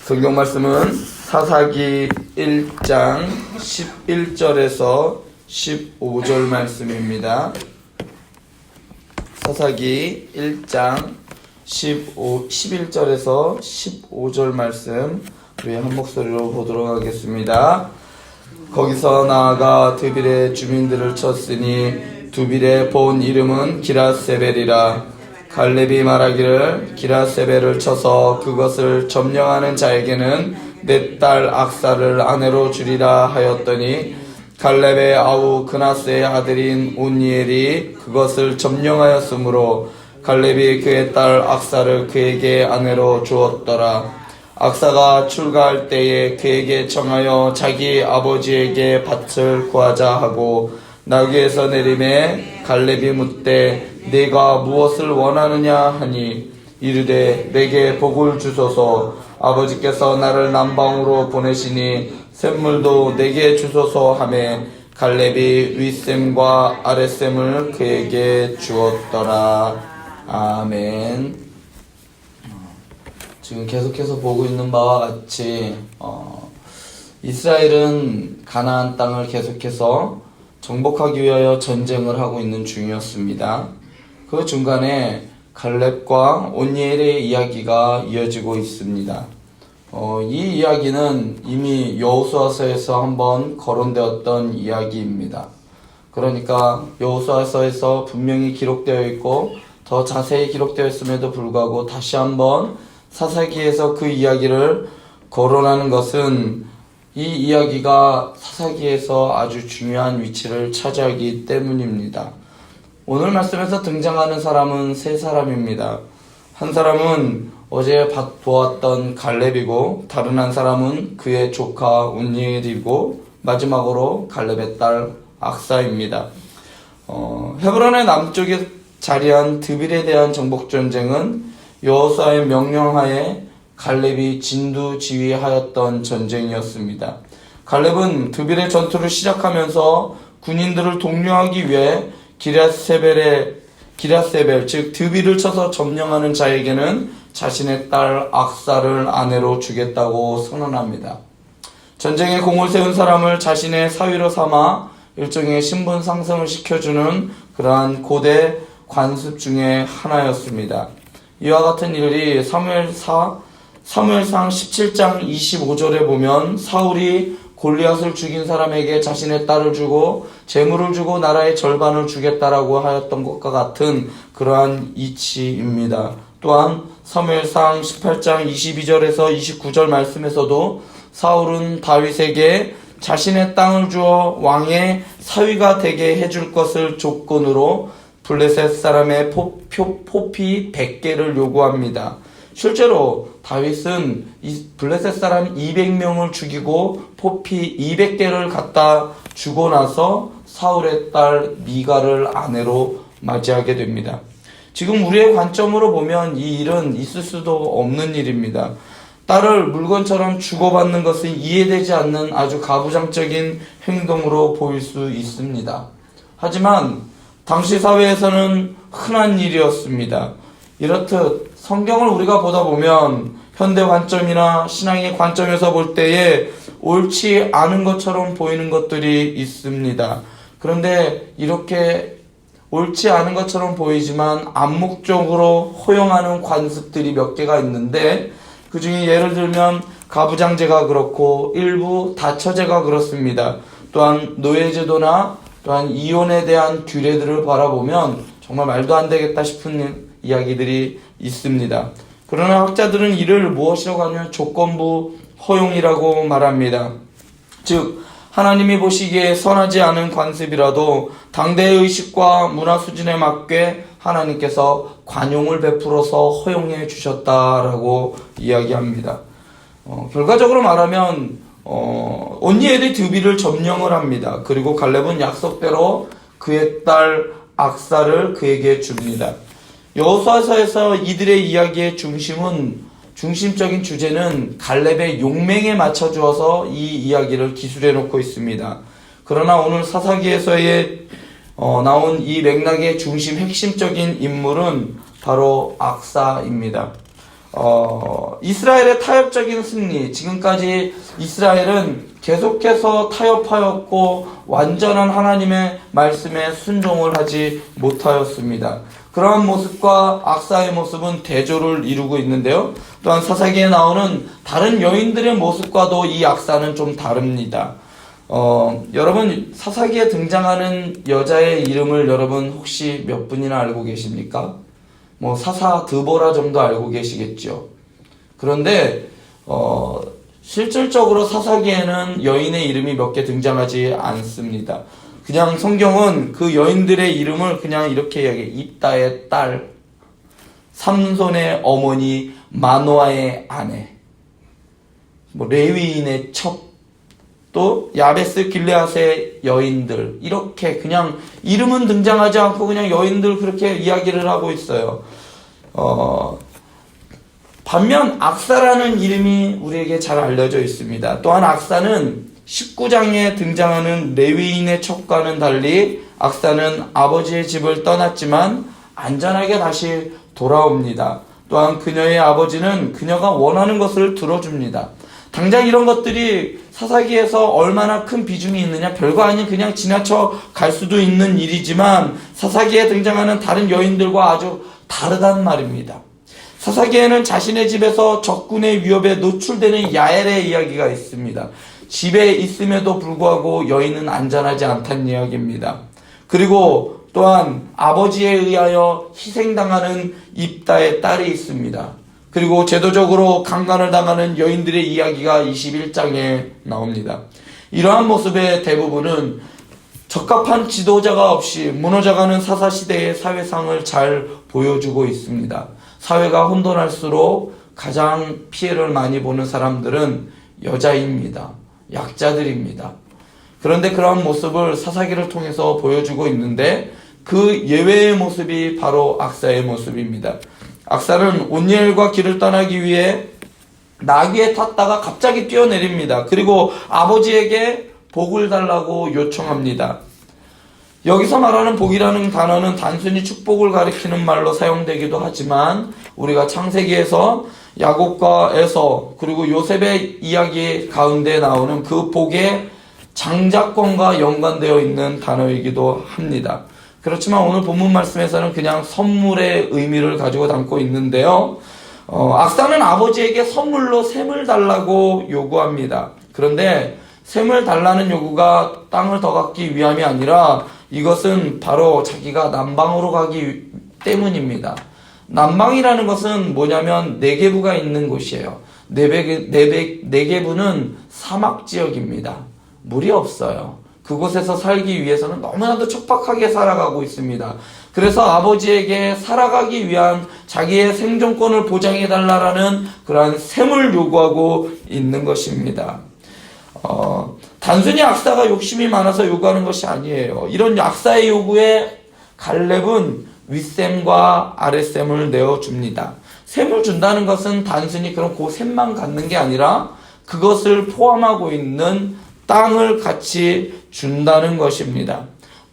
성경 말씀은 사사기 1장 11절에서 15절 말씀입니다. 사사기 1장 11절에서 15절 말씀 우리 한 목소리로 보도록 하겠습니다. 거기서 나아가 드빌의 주민들을 쳤으니 두빌의 본 이름은 기라세벨이라. 갈렙이 말하기를 기라세벨을 쳐서 그것을 점령하는 자에게는 내 딸 악사를 아내로 주리라 하였더니 갈렙의 아우 그나스의 아들인 온니엘이 그것을 점령하였으므로 갈렙이 그의 딸 악사를 그에게 아내로 주었더라. 악사가 출가할 때에 그에게 청하여 자기 아버지에게 밭을 구하자 하고 나귀에서 내림에 갈렙이 묻되 네가 무엇을 원하느냐 하니 이르되 내게 복을 주소서. 아버지께서 나를 남방으로 보내시니 샘물도 내게 주소서 하매 갈렙이 윗샘과 아랫샘을 그에게 주었더라. 아멘. 지금 계속해서 보고 있는 바와 같이 이스라엘은 가나안 땅을 계속해서 정복하기 위하여 전쟁을 하고 있는 중이었습니다. 그 중간에 갈렙과 온니엘의 이야기가 이어지고 있습니다. 이 이야기는 이미 여호수아서에서 한번 거론되었던 이야기입니다. 그러니까 여호수아서에서 분명히 기록되어 있고 더 자세히 기록되어 있음에도 불구하고 다시 한번 사사기에서 그 이야기를 거론하는 것은 이 이야기가 사사기에서 아주 중요한 위치를 차지하기 때문입니다. 오늘 말씀에서 등장하는 사람은 세 사람입니다. 한 사람은 어제 보았던 갈렙이고 다른 한 사람은 그의 조카 온니엘이고 마지막으로 갈렙의 딸 악사입니다. 헤브론의 남쪽에 자리한 드빌에 대한 정복전쟁은 여호수아의 명령하에 갈렙이 진두지휘하였던 전쟁이었습니다. 갈렙은 드빌의 전투를 시작하면서 군인들을 독려하기 위해 기라세벨 즉 드빌을 쳐서 점령하는 자에게는 자신의 딸 악사를 아내로 주겠다고 선언합니다. 전쟁에 공을 세운 사람을 자신의 사위로 삼아 일종의 신분 상승을 시켜주는 그러한 고대 관습 중에 하나였습니다. 이와 같은 일이 사무엘상 17장 25절에 보면 사울이 골리앗을 죽인 사람에게 자신의 딸을 주고 재물을 주고 나라의 절반을 주겠다라고 하였던 것과 같은 그러한 이치입니다. 또한 사무엘상 18장 22절에서 29절 말씀에서도 사울은 다윗에게 자신의 땅을 주어 왕의 사위가 되게 해줄 것을 조건으로 블레셋 사람의 포피 100개를 요구합니다. 실제로 다윗은 블레셋 사람 200명을 죽이고 포피 200개를 갖다 주고 나서 사울의 딸 미가를 아내로 맞이하게 됩니다. 지금 우리의 관점으로 보면 이 일은 있을 수도 없는 일입니다. 딸을 물건처럼 주고받는 것은 이해되지 않는 아주 가부장적인 행동으로 보일 수 있습니다. 하지만 당시 사회에서는 흔한 일이었습니다. 이렇듯 성경을 우리가 보다 보면 현대 관점이나 신앙의 관점에서 볼 때에 옳지 않은 것처럼 보이는 것들이 있습니다. 그런데 이렇게 옳지 않은 것처럼 보이지만 암묵적으로 허용하는 관습들이 몇 개가 있는데 그 중에 예를 들면 가부장제가 그렇고 일부 다처제가 그렇습니다. 또한 노예제도나 또한 이혼에 대한 규례들을 바라보면 정말 말도 안 되겠다 싶은 이야기들이 있습니다. 그러나 학자들은 이를 무엇이라고 하면 조건부 허용이라고 말합니다. 즉 하나님이 보시기에 선하지 않은 관습이라도 당대의 의식과 문화 수준에 맞게 하나님께서 관용을 베풀어서 허용해 주셨다라고 이야기합니다. 결과적으로 말하면 온니엘이 드빌을 점령을 합니다. 그리고 갈렙은 약속대로 그의 딸 악사를 그에게 줍니다. 여호수아서에서 이들의 이야기의 중심적인 주제는 갈렙의 용맹에 맞춰 주어서 이 이야기를 기술해 놓고 있습니다. 그러나 오늘 사사기에서의 나온 이 맥락의 핵심적인 인물은 바로 악사입니다. 이스라엘의 타협적인 승리, 지금까지 이스라엘은 계속해서 타협하였고 완전한 하나님의 말씀에 순종을 하지 못하였습니다. 그러한 모습과 악사의 모습은 대조를 이루고 있는데요. 또한 사사기에 나오는 다른 여인들의 모습과도 이 악사는 좀 다릅니다. 여러분, 사사기에 등장하는 여자의 이름을 여러분 혹시 몇 분이나 알고 계십니까? 사사 드보라 정도 알고 계시겠죠. 그런데 실질적으로 사사기에는 여인의 이름이 몇 개 등장하지 않습니다. 그냥 성경은 그 여인들의 이름을 그냥 이렇게 이야기해. 입다의 딸, 삼손의 어머니, 마노아의 아내, 레위인의 첩, 또 야베스 길레앗의 여인들, 이렇게 그냥 이름은 등장하지 않고 그냥 여인들 그렇게 이야기를 하고 있어요. 반면 악사라는 이름이 우리에게 잘 알려져 있습니다. 또한 악사는 19장에 등장하는 레위인의 첩과는 달리 악사는 아버지의 집을 떠났지만 안전하게 다시 돌아옵니다. 또한 그녀의 아버지는 그녀가 원하는 것을 들어줍니다. 당장 이런 것들이 사사기에서 얼마나 큰 비중이 있느냐, 별거 아닌 그냥 지나쳐 갈 수도 있는 일이지만 사사기에 등장하는 다른 여인들과 아주 다르단 말입니다. 사사기에는 자신의 집에서 적군의 위협에 노출되는 야엘의 이야기가 있습니다. 집에 있음에도 불구하고 여인은 안전하지 않다는 이야기입니다. 그리고 또한 아버지에 의하여 희생당하는 입다의 딸이 있습니다. 그리고 제도적으로 강간을 당하는 여인들의 이야기가 21장에 나옵니다. 이러한 모습의 대부분은 적합한 지도자가 없이 무너져가는 사사시대의 사회상을 잘 보여주고 있습니다. 사회가 혼돈할수록 가장 피해를 많이 보는 사람들은 여자입니다. 약자들입니다. 그런데 그러한 모습을 사사기를 통해서 보여주고 있는데 그 예외의 모습이 바로 악사의 모습입니다. 악사는 온니엘과 길을 떠나기 위해 나귀에 탔다가 갑자기 뛰어내립니다. 그리고 아버지에게 복을 달라고 요청합니다. 여기서 말하는 복이라는 단어는 단순히 축복을 가리키는 말로 사용되기도 하지만 우리가 창세기에서 야곱과 에서 그리고 요셉의 이야기 가운데 나오는 그 복의 장자권과 연관되어 있는 단어이기도 합니다. 그렇지만 오늘 본문 말씀에서는 그냥 선물의 의미를 가지고 담고 있는데요. 악사는 아버지에게 선물로 샘을 달라고 요구합니다. 그런데 샘을 달라는 요구가 땅을 더 갖기 위함이 아니라 이것은 바로 자기가 남방으로 가기 때문입니다. 남방이라는 것은 뭐냐면 네게부가 있는 곳이에요. 네게부는 사막 지역입니다. 물이 없어요. 그곳에서 살기 위해서는 너무나도 척박하게 살아가고 있습니다. 그래서 아버지에게 살아가기 위한 자기의 생존권을 보장해달라는 그러한 셈을 요구하고 있는 것입니다. 단순히 악사가 욕심이 많아서 요구하는 것이 아니에요. 이런 악사의 요구에 갈렙은 윗셈과 아랫셈을 내어줍니다. 셈을 준다는 것은 단순히 그런 그 셈만 갖는 게 아니라 그것을 포함하고 있는 땅을 같이 준다는 것입니다.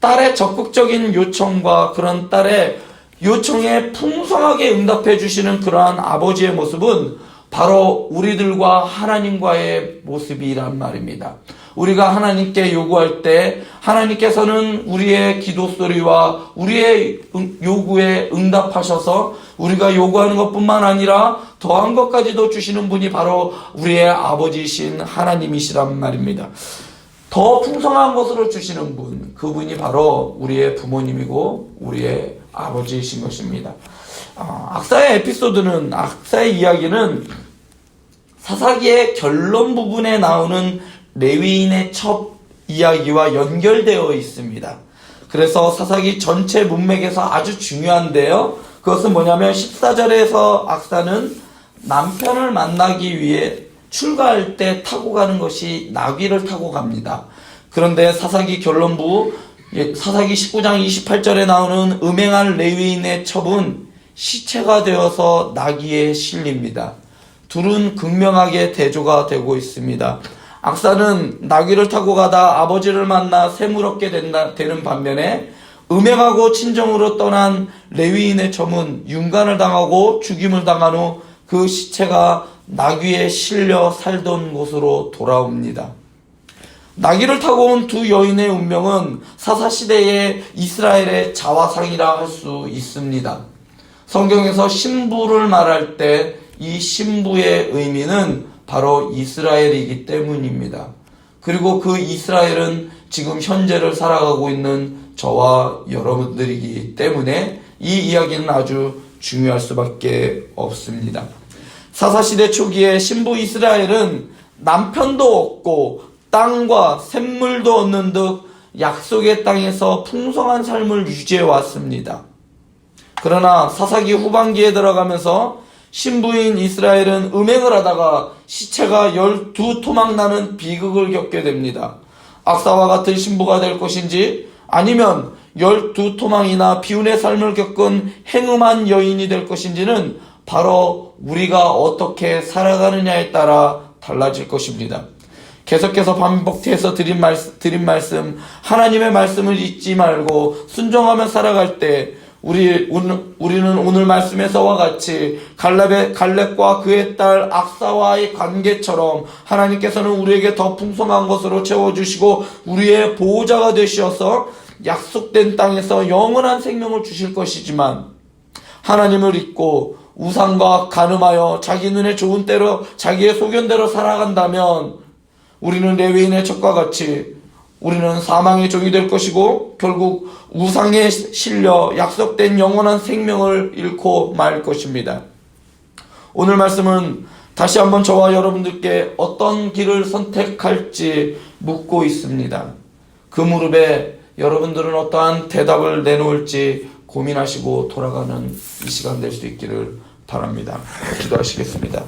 딸의 적극적인 요청과 그런 딸의 요청에 풍성하게 응답해 주시는 그러한 아버지의 모습은 바로 우리들과 하나님과의 모습이란 말입니다. 우리가 하나님께 요구할 때 하나님께서는 우리의 기도 소리와 우리의 요구에 응답하셔서 우리가 요구하는 것뿐만 아니라 더한 것까지도 주시는 분이 바로 우리의 아버지이신 하나님이시란 말입니다. 더 풍성한 것으로 주시는 분, 그분이 바로 우리의 부모님이고 우리의 아버지이신 것입니다. 악사의 에피소드는, 악사의 이야기는 사사기의 결론 부분에 나오는 레위인의 첩 이야기와 연결되어 있습니다. 그래서 사사기 전체 문맥에서 아주 중요한데요. 그것은 뭐냐면 14절에서 악사는 남편을 만나기 위해 출가할 때 타고 가는 것이 나귀를 타고 갑니다. 그런데 사사기 결론부 사사기 19장 28절에 나오는 음행한 레위인의 첩은 시체가 되어서 나귀에 실립니다. 둘은 극명하게 대조가 되고 있습니다. 악사는 나귀를 타고 가다 아버지를 만나 샘을 얻게 되는 반면에 음행하고 친정으로 떠난 레위인의 첩은 윤간을 당하고 죽임을 당한 후 그 시체가 나귀에 실려 살던 곳으로 돌아옵니다. 나귀를 타고 온 두 여인의 운명은 사사시대의 이스라엘의 자화상이라 할 수 있습니다. 성경에서 신부를 말할 때 이 신부의 의미는 바로 이스라엘이기 때문입니다. 그리고 그 이스라엘은 지금 현재를 살아가고 있는 저와 여러분들이기 때문에 이 이야기는 아주 중요할 수밖에 없습니다. 사사시대 초기에 신부 이스라엘은 남편도 얻고 땅과 샘물도 얻는 듯 약속의 땅에서 풍성한 삶을 유지해 왔습니다. 그러나 사사기 후반기에 들어가면서 신부인 이스라엘은 음행을 하다가 시체가 12토막 나는 비극을 겪게 됩니다. 악사와 같은 신부가 될 것인지 아니면 12토막이나 비운의 삶을 겪은 행음한 여인이 될 것인지는 바로 우리가 어떻게 살아가느냐에 따라 달라질 것입니다. 계속해서 반복해서 드린 말씀, 하나님의 말씀을 잊지 말고 순종하며 살아갈 때 우리는 오늘 말씀에서와 같이 갈렙과 그의 딸 악사와의 관계처럼 하나님께서는 우리에게 더 풍성한 것으로 채워주시고 우리의 보호자가 되셔서 약속된 땅에서 영원한 생명을 주실 것이지만, 하나님을 잊고 우상과 간음하여 자기 눈에 좋은 대로 자기의 소견대로 살아간다면 우리는 레위인의 척과 같이 우리는 사망의 종이 될 것이고 결국 우상에 실려 약속된 영원한 생명을 잃고 말 것입니다. 오늘 말씀은 다시 한번 저와 여러분들께 어떤 길을 선택할지 묻고 있습니다. 그 무릎에 여러분들은 어떠한 대답을 내놓을지 고민하시고 돌아가는 이 시간 될 수 있기를 바랍니다. 기도하시겠습니다.